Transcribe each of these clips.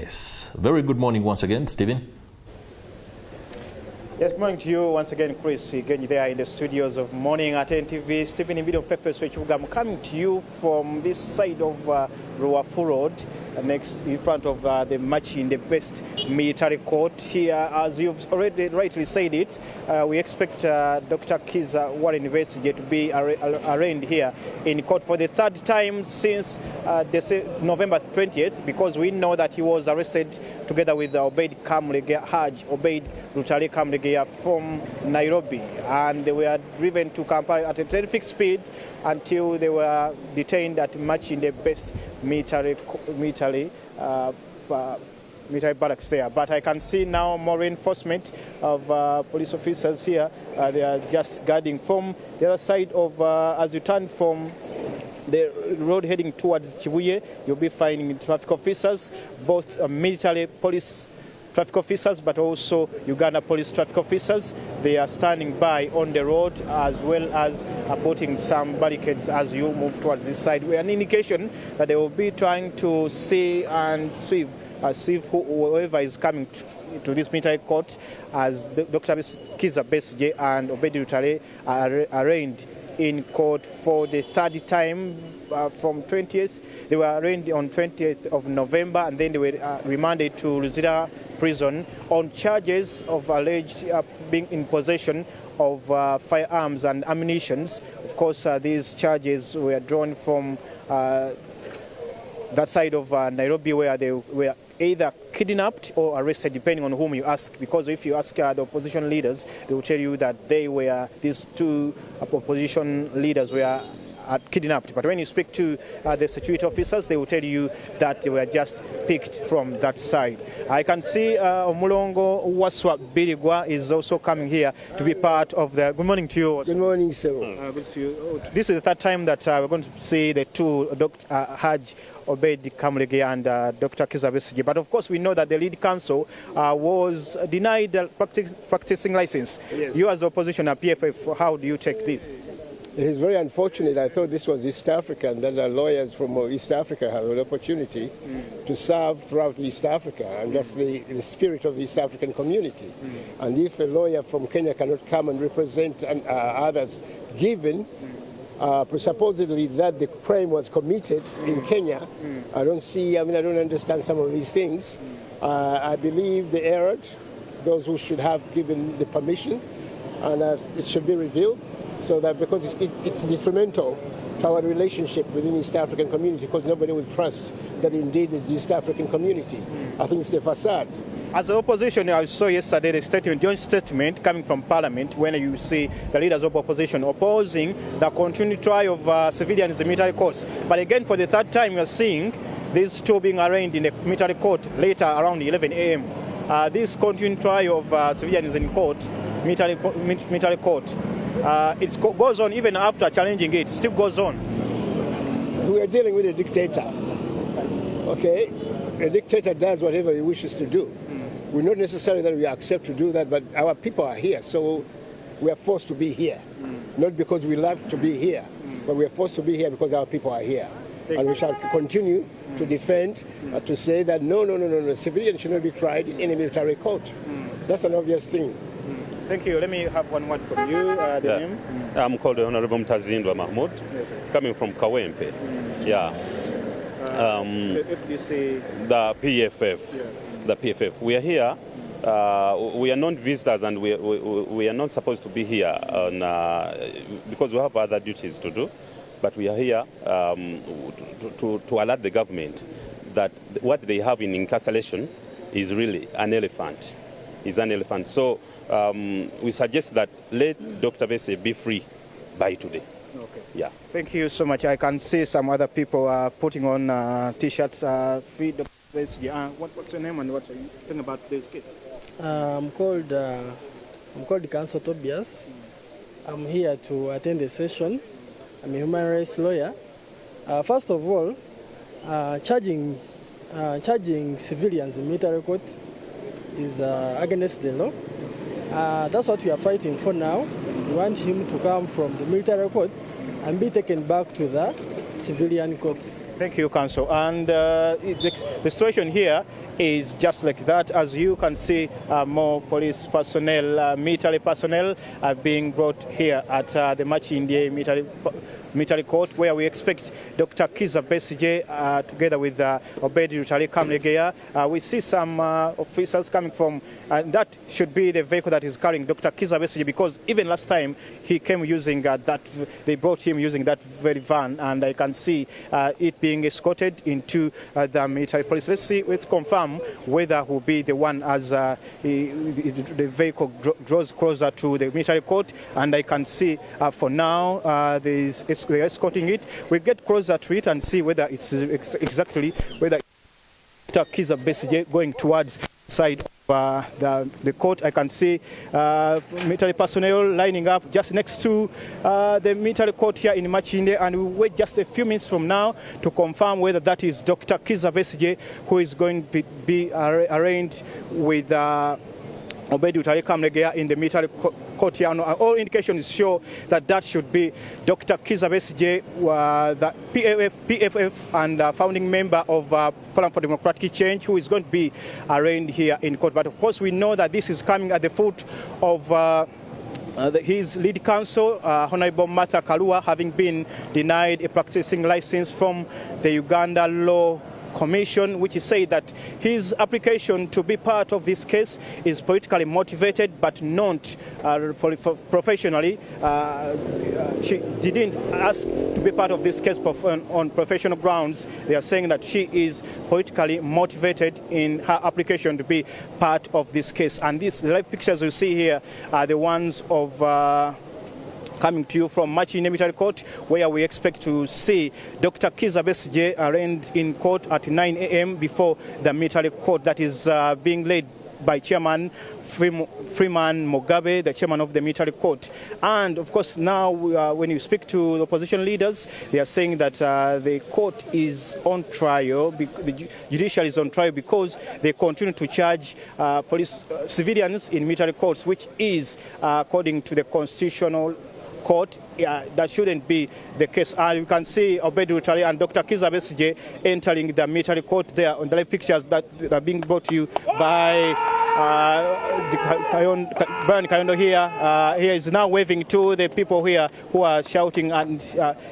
Yes. Very good morning once again, Stephen. Yes, good morning to you once again, Chris. Again, there in the studios of Morning at NTV. Stephen in video Pepe Switch. I'm coming to you from this side of Ruafu Road, next in front of the Makindye Best Military Court. Here, as you've already rightly said it, we expect Dr. Kizza Warren Besigye to be arraigned here in court for the third time since November 20th, because we know that he was arrested together with Obeid Lutale from Nairobi, and they were driven to Kampala at a terrific speed until they were detained at Makindye Best military barracks there. But I can see now more reinforcement of police officers here. They are just guarding from the other side of, as you turn from the road heading towards Chibuye, you'll be finding traffic officers, both military police traffic officers, but also Uganda police traffic officers. They are standing by on the road, as well as putting some barricades as you move towards this side. We have an indication that they will be trying to see and see whoever is coming to this military court, as Dr. Kizza Besigye and Obeid Lutale are arraigned in court for the third time from 20th. They were arraigned on 20th of November, and then they were remanded to Lutale prison on charges of alleged being in possession of firearms and ammunitions. Of course, these charges were drawn from that side of Nairobi, where they were either kidnapped or arrested, depending on whom you ask. Because if you ask the opposition leaders, they will tell you that these two opposition leaders were kidnapped. But when you speak to the security officers, they will tell you that they were just picked from that side. I can see Omulongo Waswa Birigwa is also coming here to be part of the... Good morning to you. Good morning, sir. Good to see you. This is the third time that we're going to see the two, Haj Obeid and Dr. Kizza Besigye. But of course, we know that the lead counsel was denied the practicing license. Yes. You as the opposition at PFF, how do you take this? It is very unfortunate. I thought this was East Africa, and that the lawyers from East Africa have an opportunity to serve throughout East Africa, and that's the spirit of the East African community. And if a lawyer from Kenya cannot come and represent others, given supposedly that the crime was committed in Kenya, I don't understand some of these things. I believe they erred, those who should have given the permission, and it should be revealed. So that, because it's detrimental to our relationship within the East African community, because nobody will trust that indeed it's the East African community. I think it's the facade. As an opposition, I saw yesterday the joint statement coming from Parliament, when you see the leaders of opposition opposing the continued trial of civilians in military courts. But again, for the third time, you're seeing these two being arraigned in the military court later around 11 a.m. This continued trial of civilians in court, military court, it goes on even after challenging it. It still goes on. We are dealing with a dictator. Okay? A dictator does whatever he wishes to do. We're not necessarily that we accept to do that, but our people are here, so we are forced to be here. Not because we love to be here, but we are forced to be here because our people are here. And we shall continue to defend, to say that no, civilians should not be tried in any military court. That's an obvious thing. Thank you. Let me have one word from you. The name? I'm called the Honorable Mtazindwa Mahmoud, coming from Kawempe. Yeah. The FDC. The PFF. Yeah. The PFF. We are here. We are non-visitors, and we are not supposed to be here on, because we have other duties to do. But we are here to alert the government that what they have in incarceration is really an elephant. So we suggest that let Dr. Besigye be free by today. Okay. Yeah. Thank you so much. I can see some other people putting on T-shirts. Free Dr. Besigye. What's your name and what are you thinking about this case? I'm called Counsel Tobias. I'm here to attend the session. I'm a human rights lawyer. First of all, charging civilians in military court is against the law. That's what we are fighting for now. We want him to come from the military court and be taken back to the civilian courts. Thank you, Council. And the situation here is just like that. As you can see, more police personnel, military personnel are being brought here at the Makindye military court, where we expect Dr. Kizza Besigye together with Lutale Kamlegeya. We see some officers coming from, and that should be the vehicle that is carrying Dr. Kizza Besigye, because even last time he came using they brought him using that very van, and I can see it being escorted into the military police. Let's confirm whether he will be the one as the vehicle draws closer to the military court, and I can see for now they're escorting it. We get closer to it and see whether it's exactly whether Dr. Kizza Besigye going towards the side of the court. I can see military personnel lining up just next to the military court here in Makindye, and we wait just a few minutes from now to confirm whether that is Dr. Kizza Besigye who is going to be arraigned with Lutale Kamlegeya in the military court here. All indications show that should be Dr. Kizza Besigye, the PFF and founding member of Forum for Democratic Change, who is going to be arraigned here in court. But of course, we know that this is coming at the foot of his lead counsel, Honorable Martha Karua, having been denied a practicing license from the Uganda Law Commission, which is saying that his application to be part of this case is politically motivated but not professionally. She didn't ask to be part of this case on professional grounds. They are saying that she is politically motivated in her application to be part of this case. And these live pictures you see here are the ones of coming to you from Makindye Military Court, where we expect to see Dr. Kizza Besigye arraigned in court at 9 a.m. before the military court that is being led by Chairman Freeman Mugabe, the chairman of the military court. And of course, now when you speak to the opposition leaders, they are saying that the court is on trial, the judiciary is on trial because they continue to charge civilians in military courts, which is according to the constitutional court. That shouldn't be the case. You can see Lutale and Dr. Kizza Besigye entering the military court there on the live pictures that are being brought to you by Brian Kayondo here. He is now waving to the people here who are shouting and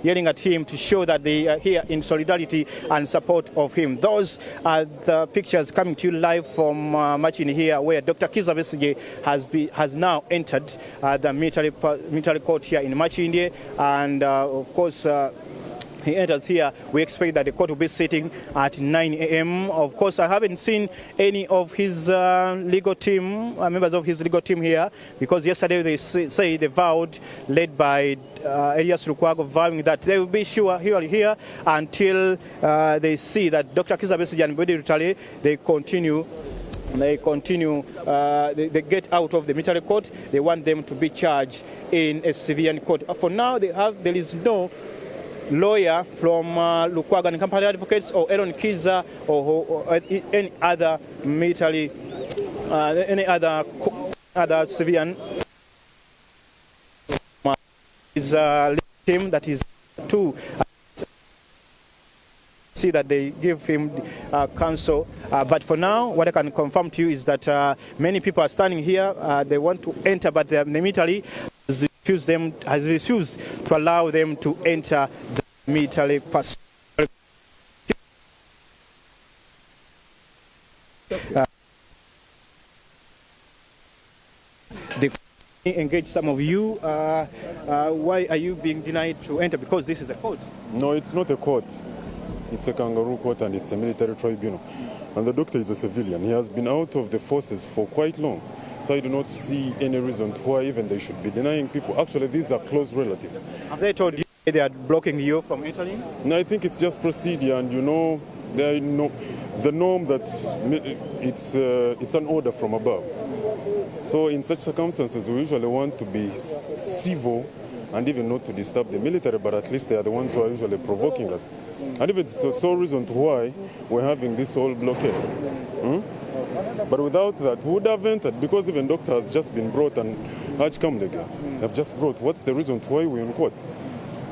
yelling at him to show that they are here in solidarity and support of him. Those are the pictures coming to you live from Makindye here, where Dr. Kizza Besigye has now entered the military court here in Makindye, and of course he enters here. We expect that the court will be sitting at 9 a.m. Of course, I haven't seen any of his legal team, members of his legal team here, because yesterday they say they vowed, led by Elias Lukwago, vowing that they will be sure here until they see that Dr. Kizza Besigye and Lutale, they get out of the military court. They want them to be charged in a civilian court. For now, there is no lawyer from Lukwago and Company Advocates or Aaron Kizza or any other military, any other civilian is team that is to see that they give him counsel. But for now, what I can confirm to you is that many people are standing here. They want to enter, but the military has refused to allow them to enter the military personnel. They engage some of you. Why are you being denied to enter? Because this is a court. No, it's not a court. It's a kangaroo court and it's a military tribunal. And the doctor is a civilian. He has been out of the forces for quite long. So I do not see any reason why even they should be denying people. Actually, these are close relatives. Have they told you they are blocking you from entering? No, I think it's just procedure, and you know, the norm that it's an order from above. So in such circumstances, we usually want to be civil and even not to disturb the military, but at least they are the ones who are usually provoking us. And even it's the sole reason why we're having this whole blockade. But without that, we would have entered, because even doctor has just been brought and Haj Kamlegeya have just brought. What's the reason why we're in court?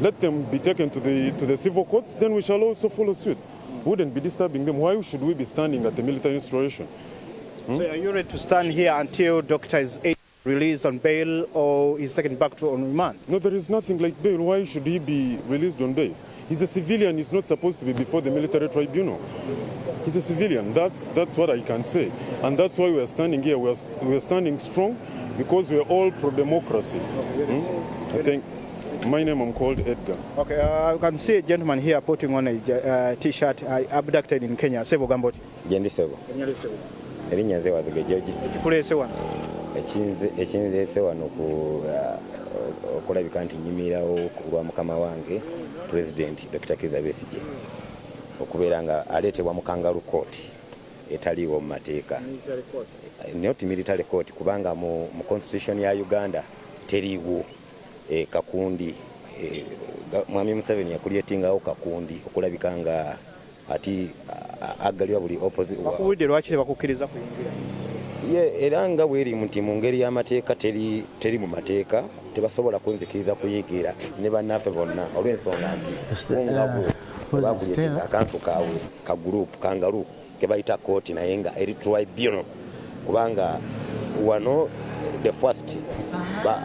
let them be taken to the civil courts, then we shall also follow suit. Wouldn't be disturbing them. Why should we be standing at the military installation? So are you ready to stand here until Dr. is released on bail or is taken back to on remand? No, there is nothing like bail. Why should he be released on bail? He's a civilian. He's not supposed to be before the military tribunal. He's a civilian. That's what I can say. And that's why we are standing here. We are standing strong because we are all pro-democracy. I think my name, I'm called Edgar. Okay, I can see a gentleman here putting on a T-shirt, abducted in Kenya. Sebo Gamboti. Jendi Sebo. Erinyanze wazige George. Ekikulese wano. Ekinzese wano okulabika nti nnyimirawo kulwa mukama wange President Dr. Kizza Besigye okubeera nga aleetebwa mu kangaroo court etaliiwo mu mateeka. Not military court kubanga mu constitution ya Uganda teriiwo kakundi mwami Museveni yakulyetingawo kakundi okulabika nga ati agalibwa buli opposite. Bakuwulidde lwaki bakukkiriza kuyingira? Era nga bweri nti mu ngeri y'amateeka teri mu mateeka tebasobola kunzikiriza kuyingira ne bannaffe bonna olw'ensonga nti ungabwe bakuyetinga akantu kaabwe ka group kangaroo ke bayita kooti naye nga eri tribunal kubanga wano the first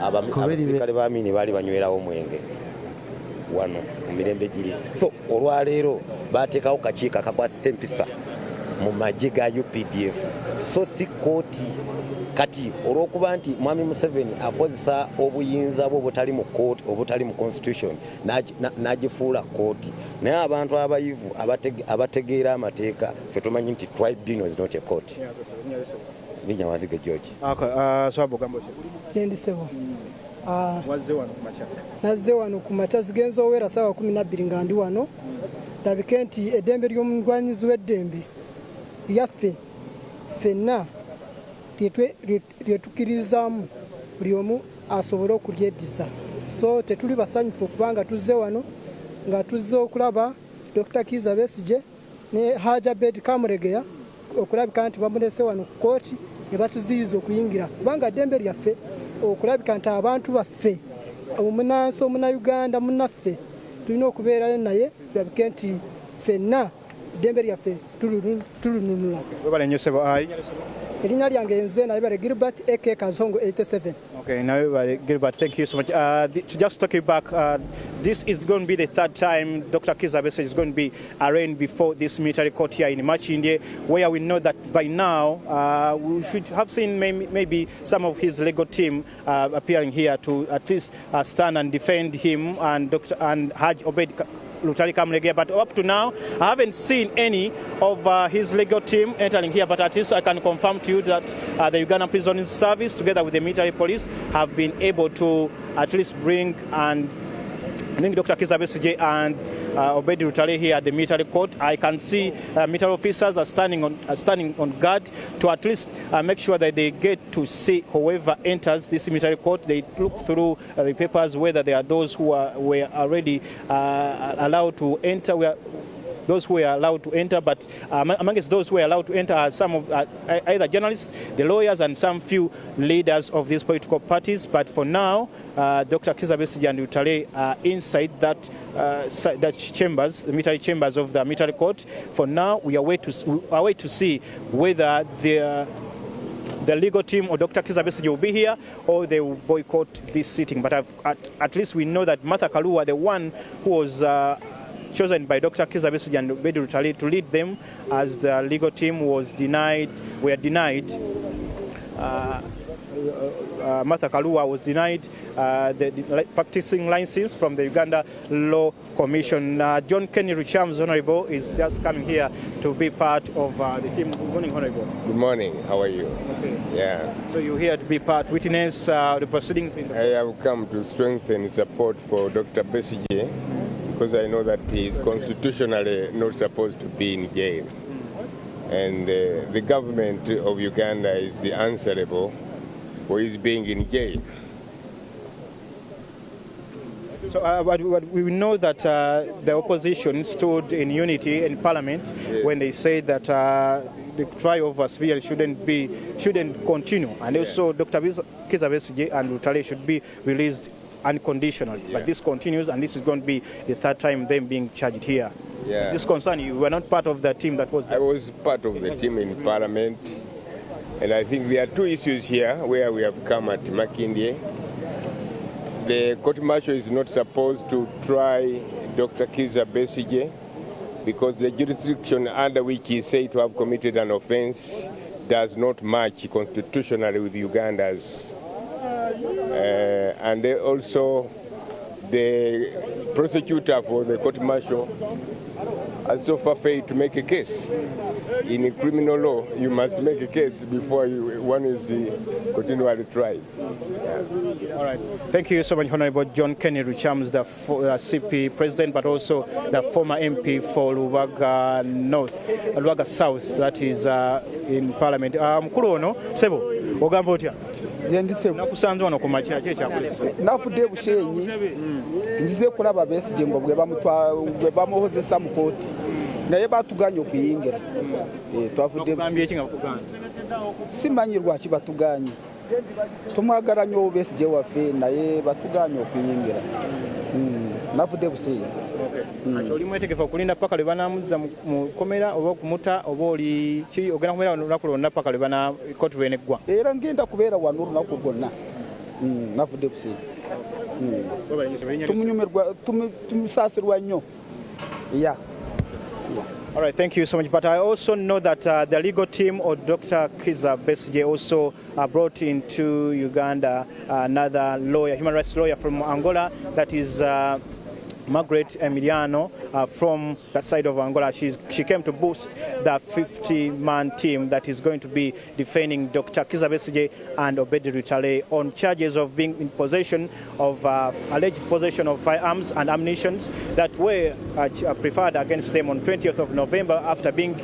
abasirikale baamini baali banywerawo omwenge wano mu mirembe giri. So olwaleero baateekawo kakiiko akakwasisa empisa mu magye ga UPDF. So si kooti kati olw'okuba nti mwami Museveni akozesa obuyinza bwe obutali mu kooti obutali mu constitution n'agifuula kooti. Naye abantu abayivu abategeera amateeka ffe tumanyi nti tribunal is not a court. Wazige George. Swabo Gamboti. Jendi Sebo. Wazze wano kumacha. Nazze wano kumacha zigenzo owera 12 nga ndi wano. Dabike nti eddembe ly'omulwanyizi w'eddembe lyaffe ffenna lyetukirizaamu buli omu asobole okulyeddiza. So tetuli basanyufu okubanga tuzze wano nga tuzze okulaba Dr. Kizza Besigye ne Haja Bed Kamuregeya okulabika nti bamulese wano ku kooti ne batuziyiza okuyingira kubanga ddembe lyaffe okulabika nti abantu baffe omunansi omunayuganda munnaffe tulina okubeerayo naye tulabike nti ffenna eddembe lyaffe tulununula. Erinnya lyange nze naye Gilbert AK Kazongo 87. Okay, now Gilbert, thank you so much. Just to take you back, this is going to be the third time Dr. Kizza Besigye is going to be arraigned before this military court here in Makindye, where we know that by now we should have seen maybe some of his legal team appearing here to at least stand and defend him and Haj Obed Lutale Kamuregeya, but up to now I haven't seen any of his legal team entering here, but at least I can confirm to you that the Uganda Prison Service together with the military police have been able to at least bring Dr. Kizza Besigye and Obed Lutale here at the military court. I can see military officers are standing on guard to at least make sure that they get to see whoever enters this military court. They look through the papers whether there are those who were already allowed to enter. Those who were allowed to enter, but amongst those who were allowed to enter are some of either journalists, the lawyers, and some few leaders of these political parties. But for now, Dr. Kizza Besigye and Lutale are inside that chambers, the military chambers of the military court. For now, we are wait to see whether the legal team or Dr. Kizza Besigye will be here or they will boycott this sitting. But at least we know that Martha Karua, the one who was chosen by Dr. Kizza Besigye and Obed Lutale to lead them, as the legal team were denied. Martha Karua was denied the practicing license from the Uganda Law Commission. John Kenny Richards, Honorable, is just coming here to be part of the team. Good morning, Honorable. Good morning. How are you? Okay. Yeah. So you're here to be witness the proceedings? I have come to strengthen support for Dr. Besigye because I know that he is constitutionally not supposed to be in jail. And the government of Uganda is answerable for his being in jail. So we know that the opposition stood in unity in Parliament when they said that the trial of civilians shouldn't continue, and also Dr. Kizza Besigye and Lutale should be released unconditionally. But this continues, and this is going to be the third time them being charged here. Yeah. This concern, you were not part of the team that was there. I was part of the team in Parliament, and I think there are two issues here where we have come at Makindye. The court martial is not supposed to try Dr. Kizza Besigye because the jurisdiction under which he is said to have committed an offense does not match constitutionally with Uganda's. And also the prosecutor for the court martial has so far failed to make a case. In criminal law, you must make a case before one is continually tried. All right. Thank you so much, Honorable John Kenny Ruchams, the CP president, but also the former MP for Lubaga North, Lubaga South, that is in Parliament. Mkulu ono, Sebo, ogamba otya? Nakusanze wano ku makya ki ekyakulesa? Nafudde bushenyi nzize kulaba Besigye ngo bwe bamuhozesa mu kooti naye batuganye okuyingira. Twavudde bakugambye ki nga bakuganye? Simanyi lwaki batuganye. Tumwagala nnyo Besigye waffe naye batuganye okuyingira. Nafudde bushenyi. Ati oli mwetegefu okulinda paka lwe banamuzza mu komera oba okumuta oba oli ki ogenda kumera olunaku lwonna paka lwe bana kooti lweneggwa? Era ngenda kubeera wano olunaku lwonna. Nafudde bushenyi. Tumunyumirwa tumusaasirwa nnyo. Yeah. All right, thank you so much. But I also know that the legal team of Dr. Kizza Besigye also brought into Uganda another lawyer, human rights lawyer from Angola, that is Margaret Emiliano from that side of Angola. She came to boost the 50-man team that is going to be defending Dr. Kizza Besigye and Obedi Lutale on charges of being in possession of alleged possession of firearms and ammunition that were preferred against them on 20th of November after being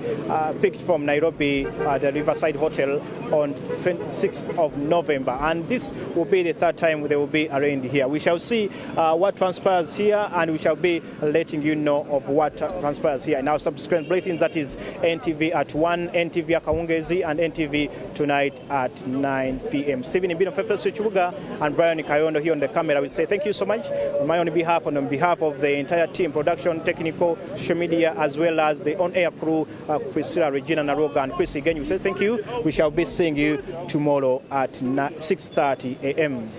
picked from Nairobi, the Riverside Hotel, on 26th of November. And this will be the third time they will be arraigned here. We shall see what transpires here, and we shall be letting you know of what transpires here in our subsequent bulletins. That is NTV at 1, NTV at Kawungezi, and NTV tonight at 9 p.m. Stephen Ibino, Fefeso Chibuga, and Brian Kayondo here on the camera. We say thank you so much on my own behalf and on behalf of the entire team, production, technical, social media, as well as the on-air crew, Priscilla, Regina, Naroga, and Chris. Again, we say thank you. We shall be seeing you tomorrow at 6:30 a.m.